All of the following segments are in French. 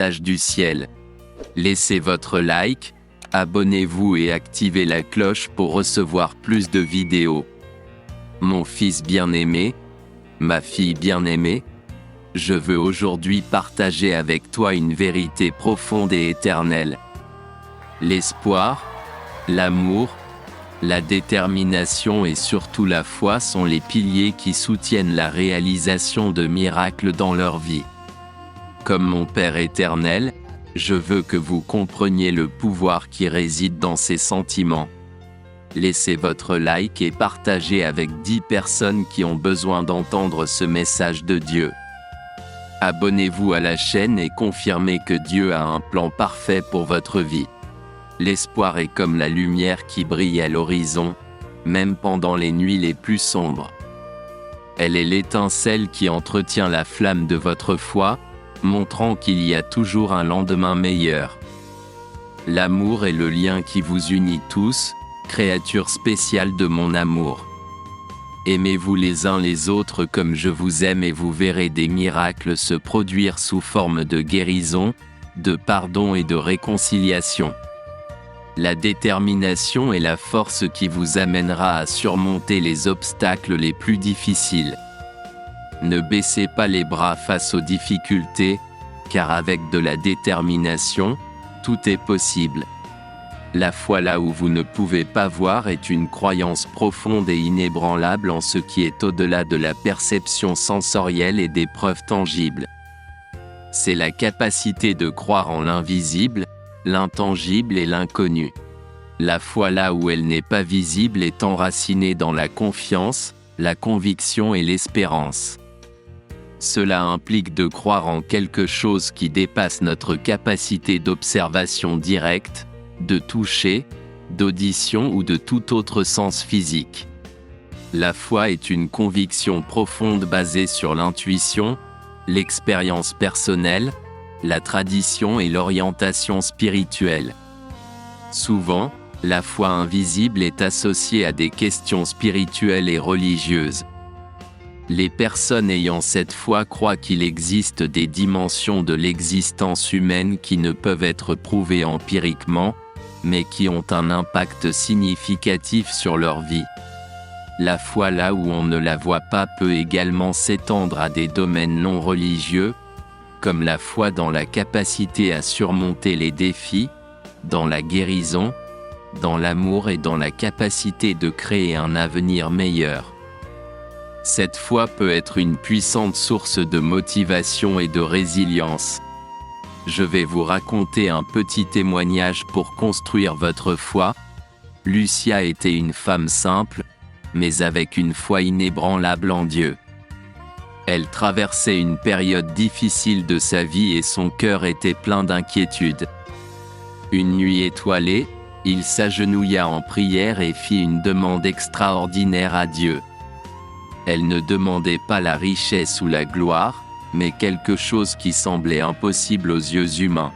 du ciel. Laissez votre like, abonnez-vous et activez la cloche pour recevoir plus de vidéos. Mon fils bien-aimé, ma fille bien-aimée, je veux aujourd'hui partager avec toi une vérité profonde et éternelle. L'espoir, l'amour, la détermination et surtout la foi sont les piliers qui soutiennent la réalisation de miracles dans leur vie. Comme mon Père éternel, je veux que vous compreniez le pouvoir qui réside dans ces sentiments. Laissez votre like et partagez avec 10 personnes qui ont besoin d'entendre ce message de Dieu. Abonnez-vous à la chaîne et confirmez que Dieu a un plan parfait pour votre vie. L'espoir est comme la lumière qui brille à l'horizon, même pendant les nuits les plus sombres. Elle est l'étincelle qui entretient la flamme de votre foi, montrant qu'il y a toujours un lendemain meilleur. L'amour est le lien qui vous unit tous, créatures spéciales de mon amour. Aimez-vous les uns les autres comme je vous aime et vous verrez des miracles se produire sous forme de guérison, de pardon et de réconciliation. La détermination est la force qui vous amènera à surmonter les obstacles les plus difficiles. Ne baissez pas les bras face aux difficultés, car avec de la détermination, tout est possible. La foi là où vous ne pouvez pas voir est une croyance profonde et inébranlable en ce qui est au-delà de la perception sensorielle et des preuves tangibles. C'est la capacité de croire en l'invisible, l'intangible et l'inconnu. La foi là où elle n'est pas visible est enracinée dans la confiance, la conviction et l'espérance. Cela implique de croire en quelque chose qui dépasse notre capacité d'observation directe, de toucher, d'audition ou de tout autre sens physique. La foi est une conviction profonde basée sur l'intuition, l'expérience personnelle, la tradition et l'orientation spirituelle. Souvent, la foi invisible est associée à des questions spirituelles et religieuses. Les personnes ayant cette foi croient qu'il existe des dimensions de l'existence humaine qui ne peuvent être prouvées empiriquement, mais qui ont un impact significatif sur leur vie. La foi là où on ne la voit pas peut également s'étendre à des domaines non religieux, comme la foi dans la capacité à surmonter les défis, dans la guérison, dans l'amour et dans la capacité de créer un avenir meilleur. Cette foi peut être une puissante source de motivation et de résilience. Je vais vous raconter un petit témoignage pour construire votre foi. Lucia était une femme simple, mais avec une foi inébranlable en Dieu. Elle traversait une période difficile de sa vie et son cœur était plein d'inquiétude. Une nuit étoilée, il s'agenouilla en prière et fit une demande extraordinaire à Dieu. Elle ne demandait pas la richesse ou la gloire, mais quelque chose qui semblait impossible aux yeux humains.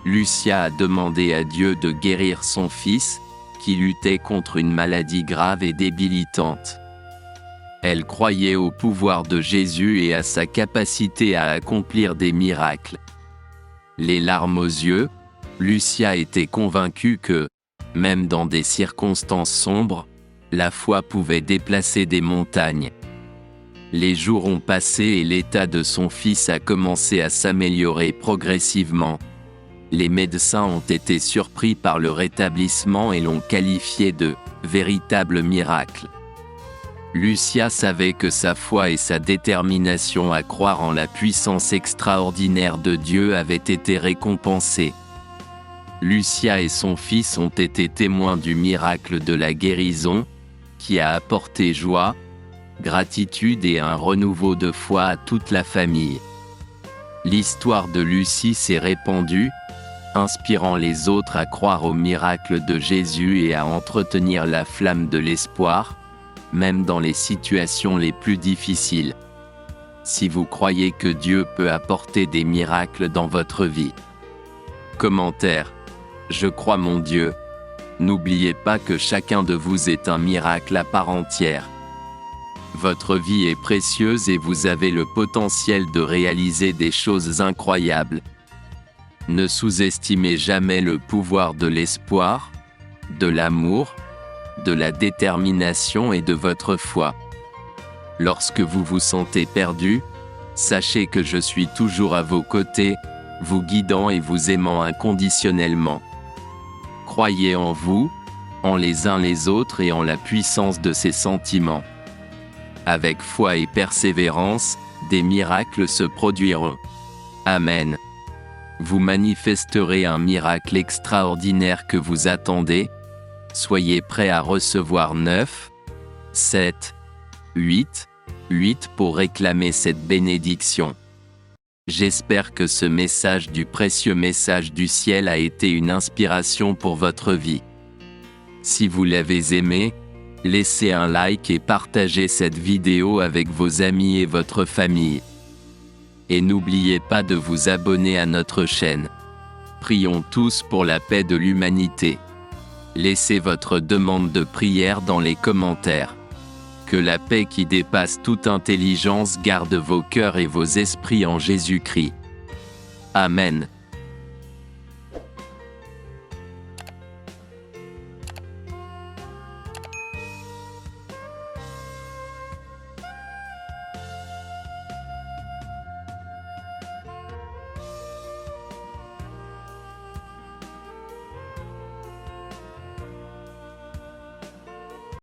Lucia a demandé à Dieu de guérir son fils, qui luttait contre une maladie grave et débilitante. Elle croyait au pouvoir de Jésus et à sa capacité à accomplir des miracles. Les larmes aux yeux, Lucia était convaincue que, même dans des circonstances sombres, la foi pouvait déplacer des montagnes. Les jours ont passé et l'état de son fils a commencé à s'améliorer progressivement. Les médecins ont été surpris par le rétablissement et l'ont qualifié de « véritable miracle ». Lucia savait que sa foi et sa détermination à croire en la puissance extraordinaire de Dieu avaient été récompensées. Lucia et son fils ont été témoins du miracle de la guérison, qui a apporté joie, gratitude et un renouveau de foi à toute la famille. L'histoire de Lucie s'est répandue, inspirant les autres à croire au miracle de Jésus et à entretenir la flamme de l'espoir, même dans les situations les plus difficiles. Si vous croyez que Dieu peut apporter des miracles dans votre vie. Commentaire. Je crois mon Dieu. N'oubliez pas que chacun de vous est un miracle à part entière. Votre vie est précieuse et vous avez le potentiel de réaliser des choses incroyables. Ne sous-estimez jamais le pouvoir de l'espoir, de l'amour, de la détermination et de votre foi. Lorsque vous vous sentez perdu, sachez que je suis toujours à vos côtés, vous guidant et vous aimant inconditionnellement. Croyez en vous, en les uns les autres et en la puissance de ces sentiments. Avec foi et persévérance, des miracles se produiront. Amen. Vous manifesterez un miracle extraordinaire que vous attendez. Soyez prêts à recevoir 9, 7, 8 pour réclamer cette bénédiction. J'espère que ce message du précieux message du ciel a été une inspiration pour votre vie. Si vous l'avez aimé, laissez un like et partagez cette vidéo avec vos amis et votre famille. Et n'oubliez pas de vous abonner à notre chaîne. Prions tous pour la paix de l'humanité. Laissez votre demande de prière dans les commentaires. Que la paix qui dépasse toute intelligence garde vos cœurs et vos esprits en Jésus-Christ. Amen.